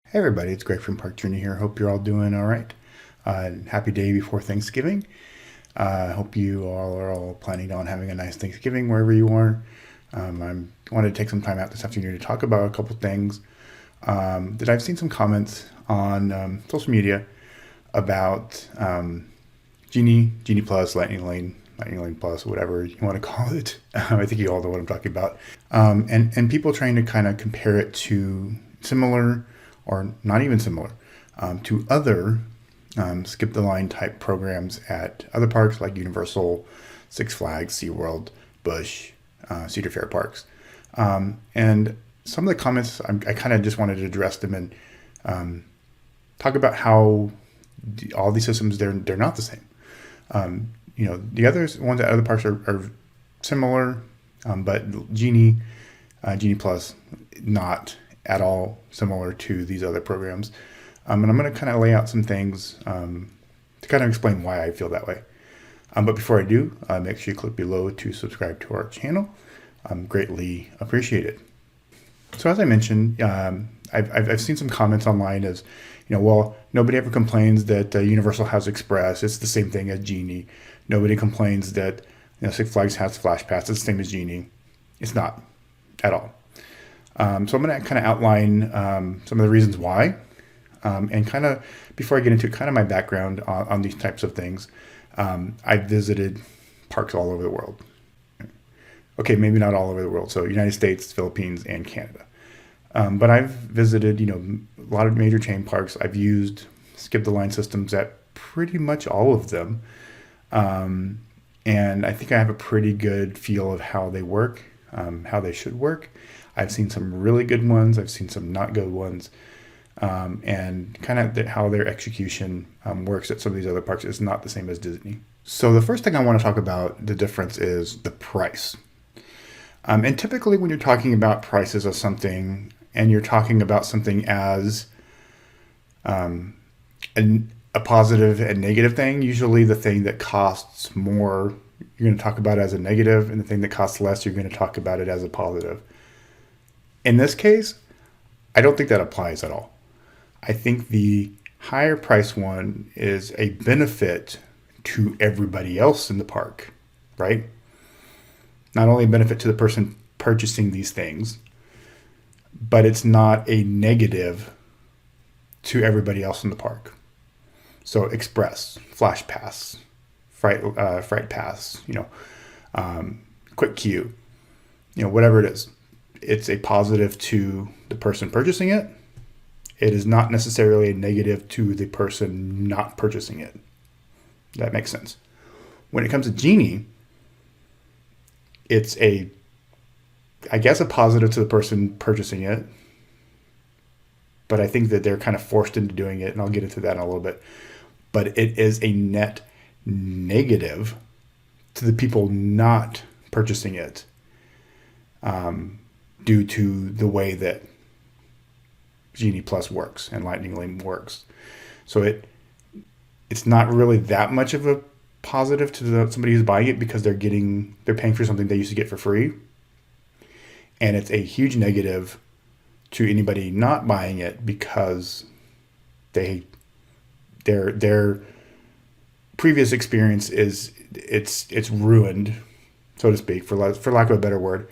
Hey everybody, it's Greg from Park Journey here. Hope you're all doing all right. Happy day before Thanksgiving. Hope you all are all planning on having a nice Thanksgiving wherever you are. I wanted to take some time out this afternoon to talk about a couple things that I've seen some comments on social media about Genie Plus, Lightning Lane Plus, whatever you want to call it. I think you all know what I'm talking about. And people trying to kind of compare it to similar or not even similar to other skip the line type programs at other parks like Universal, Six Flags, SeaWorld, Busch, Cedar Fair parks. And some of the comments, I kind of just wanted to address them and talk about how all these systems, they're not the same. The other ones at other parks are similar, but Genie Plus, not at all similar to these other programs. And I'm going to kind of lay out some things to kind of explain why I feel that way. But before I do, make sure you click below to subscribe to our channel. Greatly appreciated. So as I mentioned, I've seen some comments online as, well, nobody ever complains that Universal has Express. It's the same thing as Genie. Nobody complains that Six Flags has Flash Pass. It's the same as Genie. It's not at all. So I'm going to kind of outline some of the reasons why, and kind of, before I get into kind of my background on these types of things, I've visited parks all over the world. Okay, maybe not all over the world. So United States, Philippines, and Canada. But I've visited, a lot of major chain parks. I've used skip the line systems at pretty much all of them. And I think I have a pretty good feel of how they work, how they should work. I've seen some really good ones. I've seen some not good ones. And kind of how their execution works at some of these other parks is not the same as Disney. So the first thing I want to talk about, the difference, is the price. And typically when you're talking about prices of something and you're talking about something as a positive and negative thing, usually the thing that costs more, you're going to talk about as a negative, and the thing that costs less, you're going to talk about it as a positive. In this case, I don't think that applies at all. I think the higher price one is a benefit to everybody else in the park, right? Not only a benefit to the person purchasing these things, but it's not a negative to everybody else in the park. So Express, Flash Pass, Fright Pass, Quick Queue, whatever it is. It's a positive to the person purchasing it. It is not necessarily a negative to the person not purchasing it. That makes sense. When it comes to Genie, it's a positive to the person purchasing it. But I think that they're kind of forced into doing it, and I'll get into that in a little bit. But it is a net negative to the people not purchasing it. Due to the way that Genie Plus works and Lightning Lane works. So it's not really that much of a positive to somebody who's buying it because they're paying for something they used to get for free. And it's a huge negative to anybody not buying it because their previous experience it's ruined, so to speak, for lack of a better word,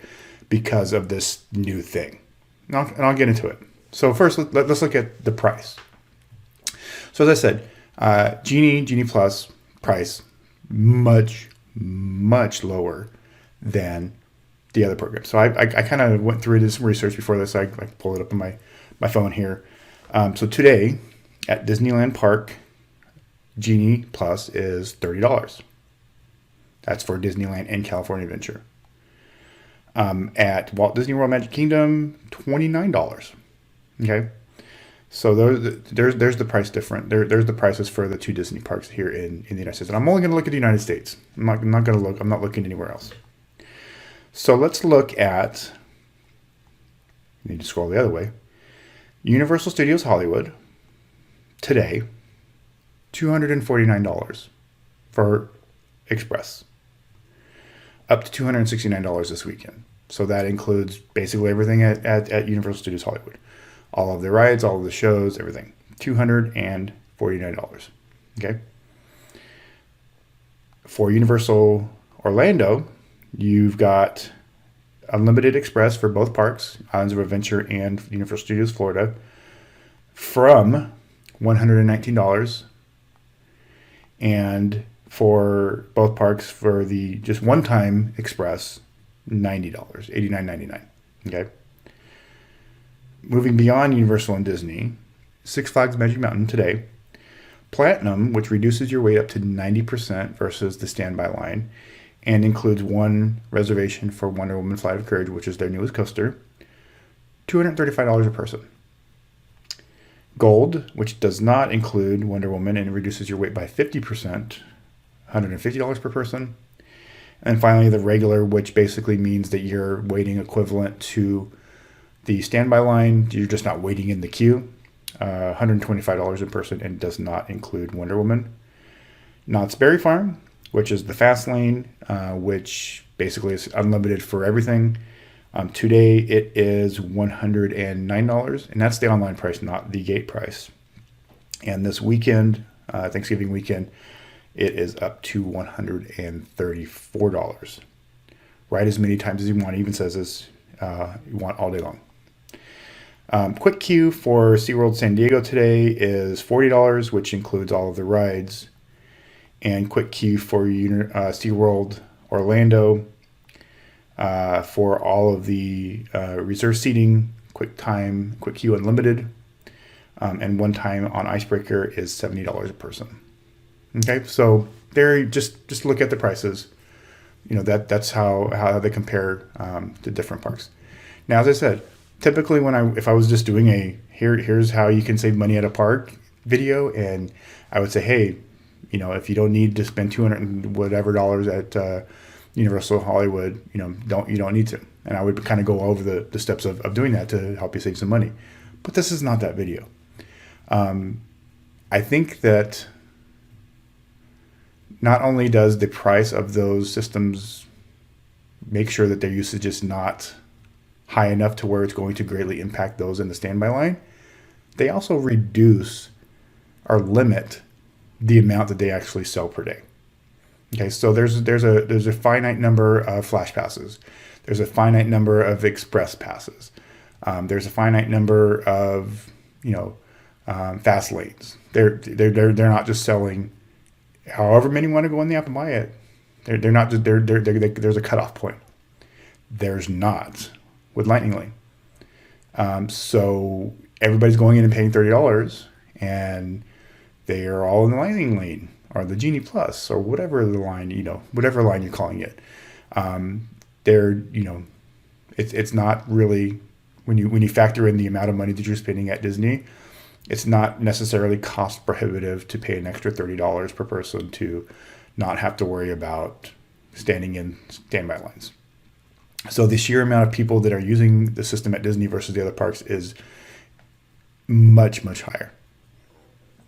because of this new thing. And I'll get into it. So first, let's look at the price. So as I said, Genie Plus price, much, much lower than the other program. So I kind of went through this research before this. I pulled it up on my phone here. So today at Disneyland Park, Genie Plus is $30. That's for Disneyland and California Adventure. At Walt Disney World Magic Kingdom, $29. Okay, so there's the price difference. There's the prices for the two Disney parks here in the United States, and I'm only going to look at the United States. I'm not looking anywhere else. So let's look at. I need to scroll the other way. Universal Studios Hollywood today, $249 for Express. Up to $269 this weekend. So that includes basically everything at Universal Studios Hollywood. all of the rides, all of the shows, everything. $249. Okay. For Universal Orlando, you've got Unlimited Express for both parks, Islands of Adventure and Universal Studios Florida, from $119. And for both parks, for the just one-time Express, $90, $89.99. Okay. Moving beyond Universal and Disney, Six Flags Magic Mountain today, Platinum, which reduces your wait up to 90% versus the standby line, and includes one reservation for Wonder Woman Flight of Courage, which is their newest coaster, $235 a person. Gold, which does not include Wonder Woman and reduces your wait by 50%, $150 per person. And finally, the regular, which basically means that you're waiting equivalent to the standby line. You're just not waiting in the queue. $125 a person, and does not include Wonder Woman. Knott's Berry Farm, which is the fast lane, which basically is unlimited for everything. Today it is $109, and that's the online price, not the gate price. And this weekend, Thanksgiving weekend, it is up to $134. Ride as many times as you want. It even says this, you want all day long. Quick queue for SeaWorld San Diego today is $40, which includes all of the rides. And quick queue for SeaWorld Orlando for all of the reserved seating, quick queue unlimited, and one time on Icebreaker is $70 a person. Okay, so there, just look at the prices. That's how they compare to different parks. Now, as I said, typically if I was just doing here's how you can save money at a park video, and I would say, hey, if you don't need to spend $200 and whatever dollars at Universal Hollywood, you don't need to. And I would kind of go over the steps of doing that to help you save some money. But this is not that video. I think that not only does the price of those systems make sure that their usage is not high enough to where it's going to greatly impact those in the standby line, they also reduce or limit the amount that they actually sell per day. Okay, so there's a finite number of flash passes. There's a finite number of express passes. There's a finite number of fast lanes. They're not just selling however many want to go in the app and buy it. They're not just there's a cutoff point. There's not with Lightning Lane. So everybody's going in and paying $30, and they are all in the Lightning Lane or the Genie Plus or whatever the line, whatever line you're calling it. It's not really, when you factor in the amount of money that you're spending at Disney, it's not necessarily cost prohibitive to pay an extra $30 per person to not have to worry about standing in standby lines. So the sheer amount of people that are using the system at Disney versus the other parks is much, much higher.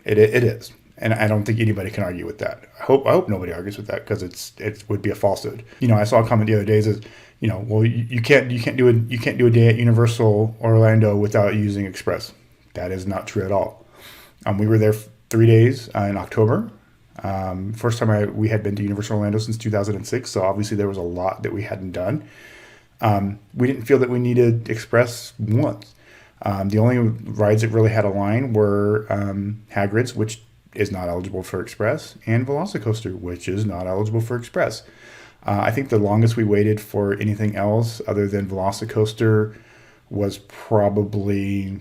It is. And I don't think anybody can argue with that. I hope nobody argues with that, because it would be a falsehood. I saw a comment the other day that says, well, you can't do a day at Universal Orlando without using Express. That is not true at all. We were there 3 days in October. First time we had been to Universal Orlando since 2006, so obviously there was a lot that we hadn't done. We didn't feel that we needed Express once. The only rides that really had a line were Hagrid's, which is not eligible for Express, and Velocicoaster, which is not eligible for Express. I think the longest we waited for anything else other than Velocicoaster was probably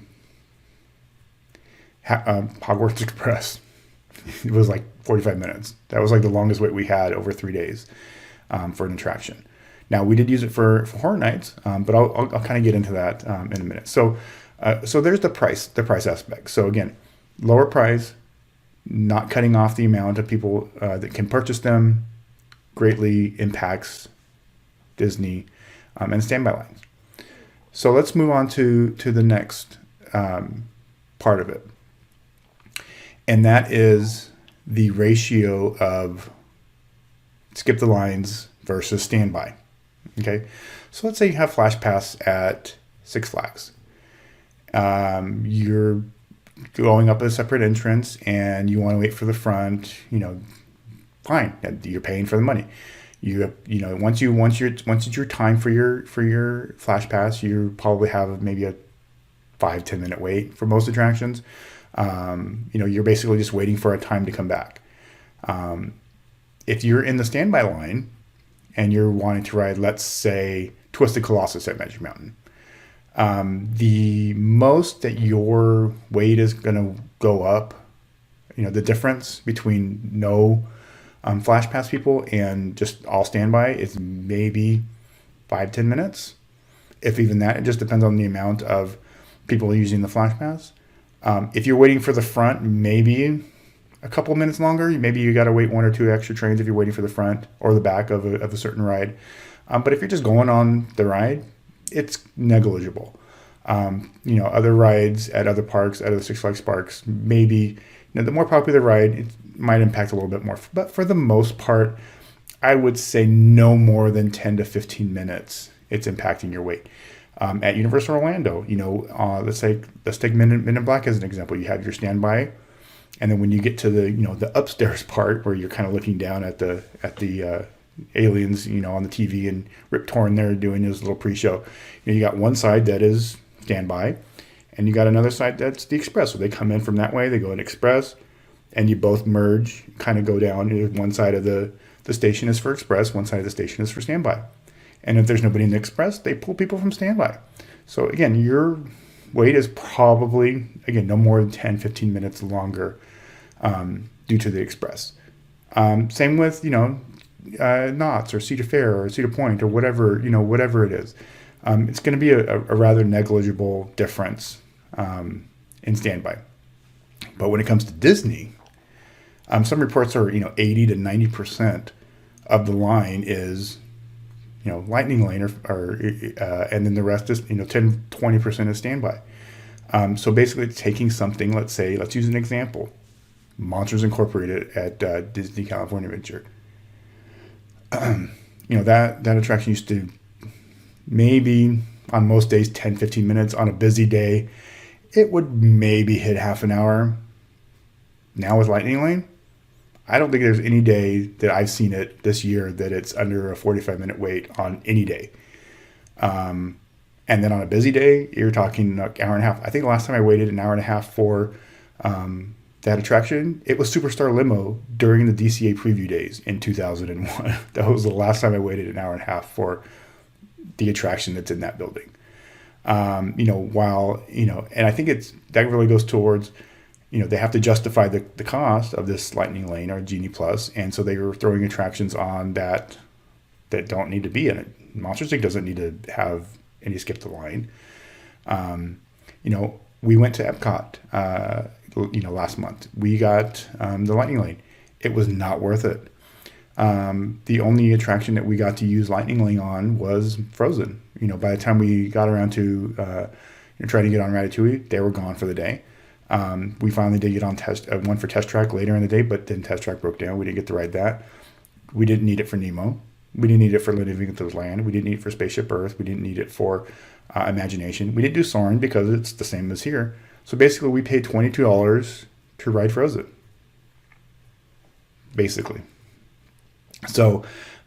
Hogwarts Express. It was like 45 minutes. That was like the longest wait we had over 3 days for an attraction. Now, we did use it for Horror Nights, but I'll kind of get into that in a minute. So there's the price aspect. So again, lower price, not cutting off the amount of people that can purchase them, greatly impacts Disney and standby lines. So let's move on to the next part of it. And that is the ratio of skip the lines versus standby. Okay, so let's say you have Flash Pass at Six Flags, You're going up a separate entrance and you want to wait for the front, fine. You're paying for the money. Once it's your time for your flash pass, you probably have maybe a 5-10 minute wait for most attractions. You're basically just waiting for a time to come back. If you're in the standby line and you're wanting to ride, let's say, Twisted Colossus at Magic Mountain, the most that your wait is going to go up, the difference between no flash pass people and just all standby is maybe 5-10 minutes. If even that, it just depends on the amount of people using the flash pass. If you're waiting for the front, maybe a couple minutes longer. Maybe you got to wait 1 or 2 extra trains if you're waiting for the front or the back of a certain ride. But if you're just going on the ride, it's negligible. Other rides at other parks, at other Six Flags parks, maybe the more popular ride, it might impact a little bit more. But for the most part, I would say no more than 10 to 15 minutes it's impacting your wait. At Universal Orlando, let's take Men in Black as an example. You have your standby, and then when you get to the upstairs part where you're kind of looking down at the aliens, on the TV, and Rip Torn there doing his little pre-show. You got one side that is standby, and you got another side that's the express. So they come in from that way, they go in express, and you both merge, kind of go down. One side of the station is for express, one side of the station is for standby. And if there's nobody in the express, they pull people from standby. So again, your wait is probably, no more than 10-15 minutes longer due to the express. Same with, Knott's or Cedar Fair or Cedar Point or whatever it is. It's going to be a rather negligible difference in standby. But when it comes to Disney, some reports are 80 to 90% of the line is lightning lane or and then the rest is 10-20% is standby. So basically, it's taking something. Let's use an example: Monsters Incorporated at Disney California Adventure. That attraction used to maybe on most days 10-15 minutes. On a busy day, it would maybe hit half an hour. Now with Lightning Lane, I don't think there's any day that I've seen it this year that it's under a 45-minute wait on any day. And then on a busy day, you're talking an hour and a half. I think the last time I waited an hour and a half for that attraction, it was Superstar Limo during the DCA preview days in 2001. That was the last time I waited an hour and a half for the attraction that's in that building. And I think that really goes towards, they have to justify the cost of this Lightning Lane or Genie Plus, and so they were throwing attractions on that don't need to be in it. Monsters Inc. doesn't need to have any skip the line. We went to Epcot, last month. We got the Lightning Lane. It was not worth it. The only attraction that we got to use Lightning Lane on was Frozen. By the time we got around to trying to get on Ratatouille, they were gone for the day. We finally did get on one for Test Track later in the day, but then Test Track broke down. We didn't get to ride that. We didn't need it for Nemo. We didn't need it for Living Through Land. We didn't need it for Spaceship Earth. We didn't need it for Imagination. We didn't do Soarin' because it's the same as here. So basically, we paid $22 to ride Frozen. Basically. So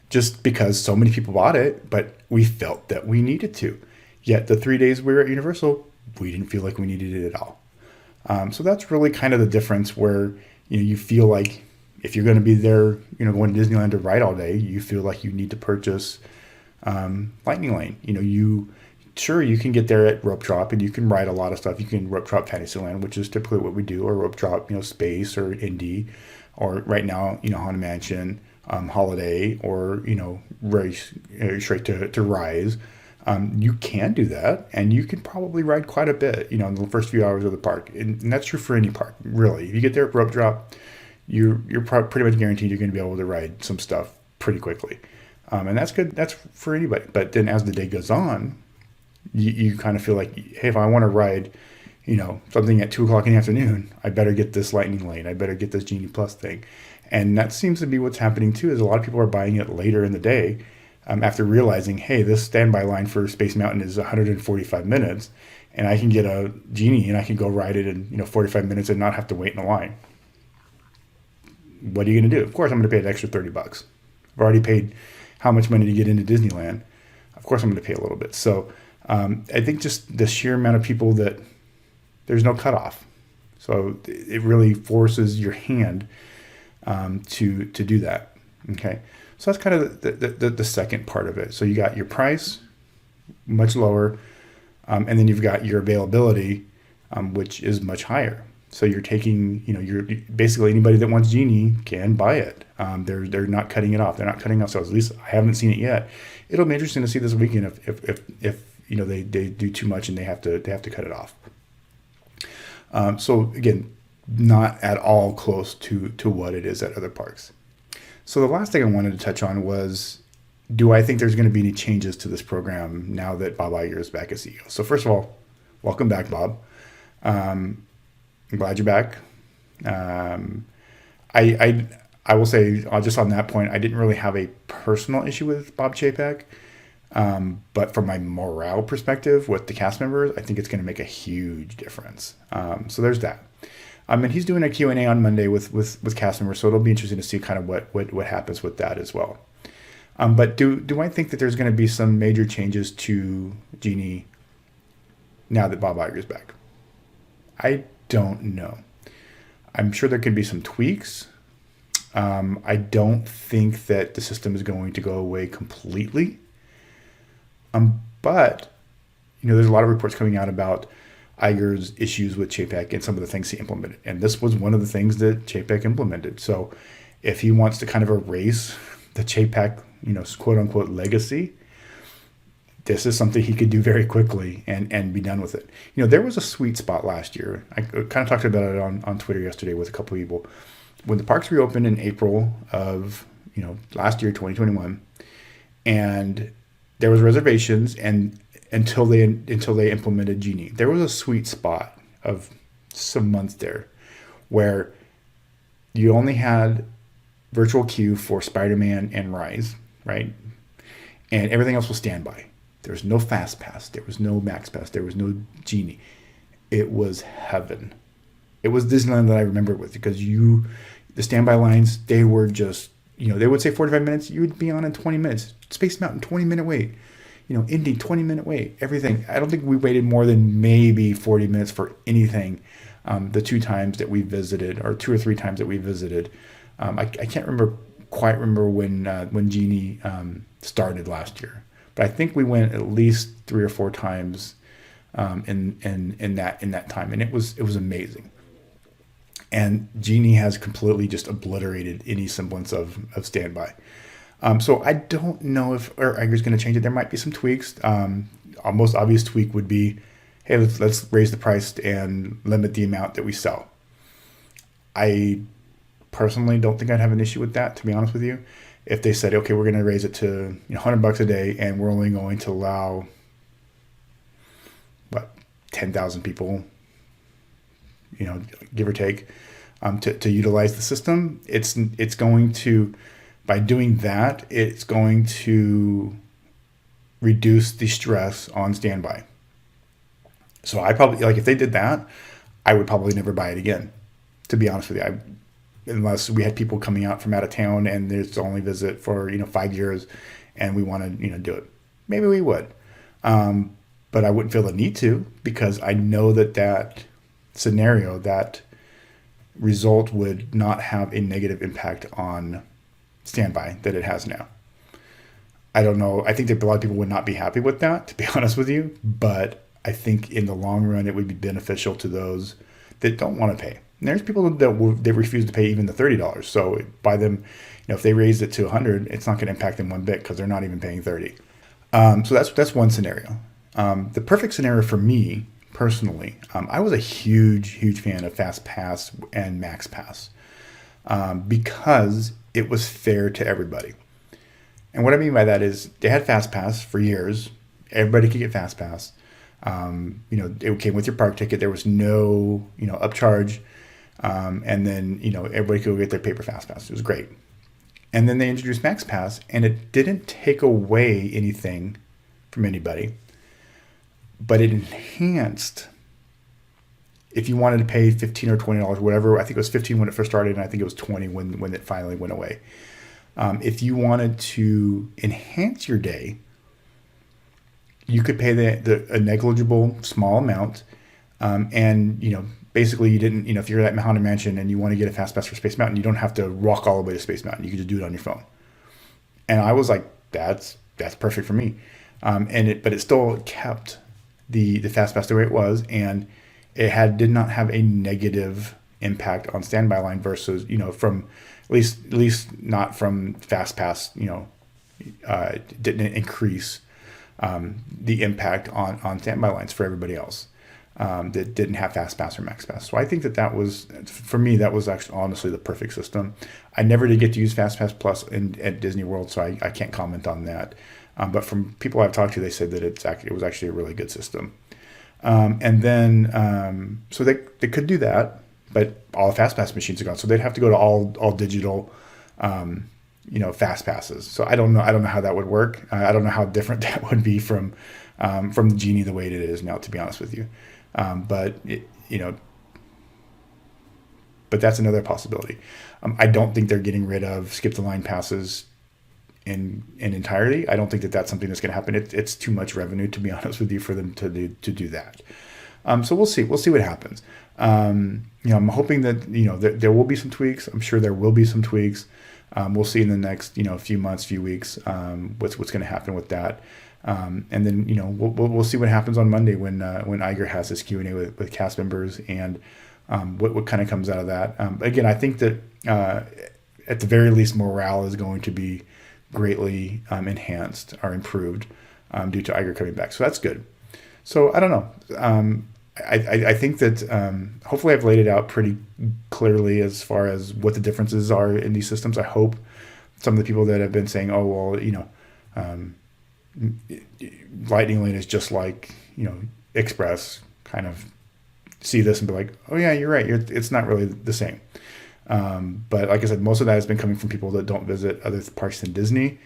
just because so many people bought it, but we felt that we needed to. Yet the 3 days we were at Universal, we didn't feel like we needed it at all. So that's really kind of the difference where you feel like if you're going to be there, going to Disneyland to ride all day, you feel like you need to purchase Lightning Lane. You can get there at Rope Drop and you can ride a lot of stuff. You can Rope Drop Fantasyland, which is typically what we do, or Rope Drop Space or Indy, or right now Haunted Mansion, Holiday, or race straight to Rise. You can do that, and you can probably ride quite a bit, in the first few hours of the park. And that's true for any park, really. If you get there at Rope Drop, you're pretty much guaranteed you're going to be able to ride some stuff pretty quickly. And that's good. That's for anybody. But then as the day goes on, you kind of feel like, hey, if I want to ride, something at 2 o'clock in the afternoon, I better get this Lightning Lane. I better get this Genie Plus thing. And that seems to be what's happening, too, is a lot of people are buying it later in the day. After realizing, hey, this standby line for Space Mountain is 145 minutes, and I can get a Genie and I can go ride it in 45 minutes and not have to wait in a line. What are you going to do? Of course, I'm going to pay an extra $30. I've already paid how much money to get into Disneyland. Of course, I'm going to pay a little bit. So I think just the sheer amount of people that there's no cutoff. So it really forces your hand to do that. Okay, so that's kind of the second part of it. So you got your price much lower, and then you've got your availability, which is much higher. So you're taking, you're basically anybody that wants Genie can buy it. They're not cutting it off. They're not cutting off sales. At least I haven't seen it yet. It'll be interesting to see this weekend if they do too much and they have to cut it off. So again, not at all close to what it is at other parks. So the last thing I wanted to touch on was, do I think there's going to be any changes to this program now that Bob Iger is back as CEO? So first of all, welcome back, Bob. I'm glad you're back. I will say, just on that point, I didn't really have a personal issue with Bob Chapek. But from my morale perspective with the cast members, I think it's going to make a huge difference. So there's that. And he's doing a Q&A on Monday with cast members, so it'll be interesting to see kind of what happens with that as well. But do I think that there's going to be some major changes to Genie now that Bob Iger is back? I don't know. I'm sure there could be some tweaks. I don't think that the system is going to go away completely. But there's a lot of reports coming out about Iger's issues with Chapek and some of the things he implemented. And this was one of the things that Chapek implemented. So if he wants to kind of erase the Chapek, quote unquote legacy, this is something he could do very quickly and be done with it. There was a sweet spot last year. I kind of talked about it on Twitter yesterday with a couple of people. When the parks reopened in April of, last year, 2021, and there was reservations and until they implemented Genie, there was a sweet spot of some months there where you only had virtual queue for Spider-Man and Rise, right? And everything else was standby. There was no Fast Pass. There was no Max Pass. There was no Genie. It was heaven. It was Disneyland that I remember it with, because the standby lines, they were just, they would say 45 minutes. You would be on in 20 minutes. Space Mountain, 20-minute wait. Indy, 20-minute wait. Everything. I don't think we waited more than maybe 40 minutes for anything the 2 times that we visited, or 2 or 3 times that we visited. I can't quite remember when Genie started last year. But I think we went at least 3 or 4 times in that time, and it was amazing. And Genie has completely just obliterated any semblance of standby. So I don't know if Iger's going to change it. There might be some tweaks. A most obvious tweak would be, hey, let's raise the price and limit the amount that we sell. I personally don't think I'd have an issue with that, to be honest with you. If they said, okay, we're going to raise it to $100 a day, and we're only going to allow 10,000 people, give or take, to utilize the system, it's going to, by doing that, it's going to reduce the stress on standby. So I probably, if they did that, I would probably never buy it again, to be honest with you. Unless we had people coming out from out of town and there's only visit for 5 years, and we want to do it. Maybe we would, but I wouldn't feel the need to, because I know that scenario, that result would not have a negative impact on standby that it has now. I don't know. I think that a lot of people would not be happy with that, to be honest with you. But I think in the long run, it would be beneficial to those that don't want to pay. And there's people that refuse to pay even the $30. So by them, if they raised it to $100, it's not going to impact them one bit, because they're not even paying $30. So that's one scenario. The perfect scenario for me personally, I was a huge fan of Fast Pass and Max Pass, because it was fair to everybody. And what I mean by that is, they had Fast Pass for years. Everybody could get Fast Pass. It came with your park ticket. There was no, upcharge. And then, everybody could go get their paper Fast Pass. It was great. And then they introduced Max Pass, and it didn't take away anything from anybody. but it enhanced. If you wanted to pay $15 or $20, whatever, I think it was 15 when it first started, and I think it was 20 when it finally went away. If you wanted to enhance your day, you could pay a negligible small amount, and basically you didn't, if you're at Haunted Mansion and you want to get a fast pass for Space Mountain, you don't have to walk all the way to Space Mountain. You can just do it on your phone. And I was like, that's perfect for me. But it still kept the fast pass the way it was, and it did not have a negative impact on standby line versus from at least not from fast pass. Didn't increase the impact on standby lines for everybody else that didn't have fast pass or max pass. So I think that was, for me, that was actually honestly the perfect system. I never did get to use Fast Pass Plus at Disney World, so I can't comment on that. But from people I've talked to, they said that it was actually a really good system. And then so they could do that, but all the Fast Pass machines are gone, so they'd have to go to all digital fast passes. So I don't know how that would work. I don't know how different that would be from the Genie the way it is now, to be honest with you. But that's another possibility. I don't think they're getting rid of skip the line passes in entirety. I don't think that that's something that's going to happen. It's too much revenue, to be honest with you, for them to do that. So we'll see what happens. I'm hoping that there will be some tweaks. I'm sure there will be some tweaks. We'll see in the next few months, few weeks, what's going to happen with that. And then we'll see what happens on Monday when Iger has his Q&A with cast members, and what kind of comes out of that. Again, I think that at the very least, morale is going to be greatly enhanced or improved due to Iger coming back. So that's good. So I don't know. I think that hopefully I've laid it out pretty clearly as far as what the differences are in these systems. I hope some of the people that have been saying, oh, well, Lightning Lane is just like, Express, kind of see this and be like, oh yeah, you're right. It's not really the same. But like I said, most of that has been coming from people that don't visit other parks than Disney.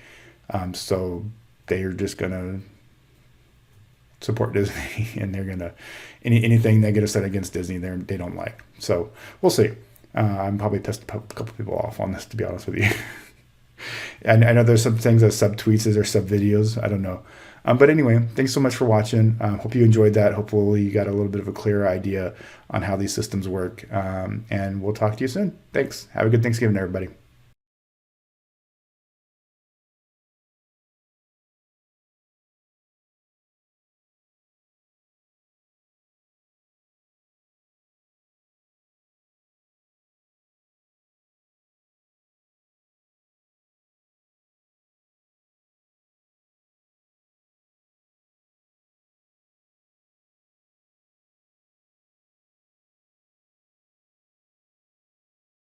So they're just going to support Disney, and they're going to, anything negative said against Disney, they don't like. So we'll see. I'm probably pissed a couple people off on this, to be honest with you. And I know there's some things as sub tweets or sub videos. I don't know. But anyway, thanks so much for watching. Hope you enjoyed that. Hopefully you got a little bit of a clearer idea on how these systems work. And we'll talk to you soon. Thanks. Have a good Thanksgiving, everybody.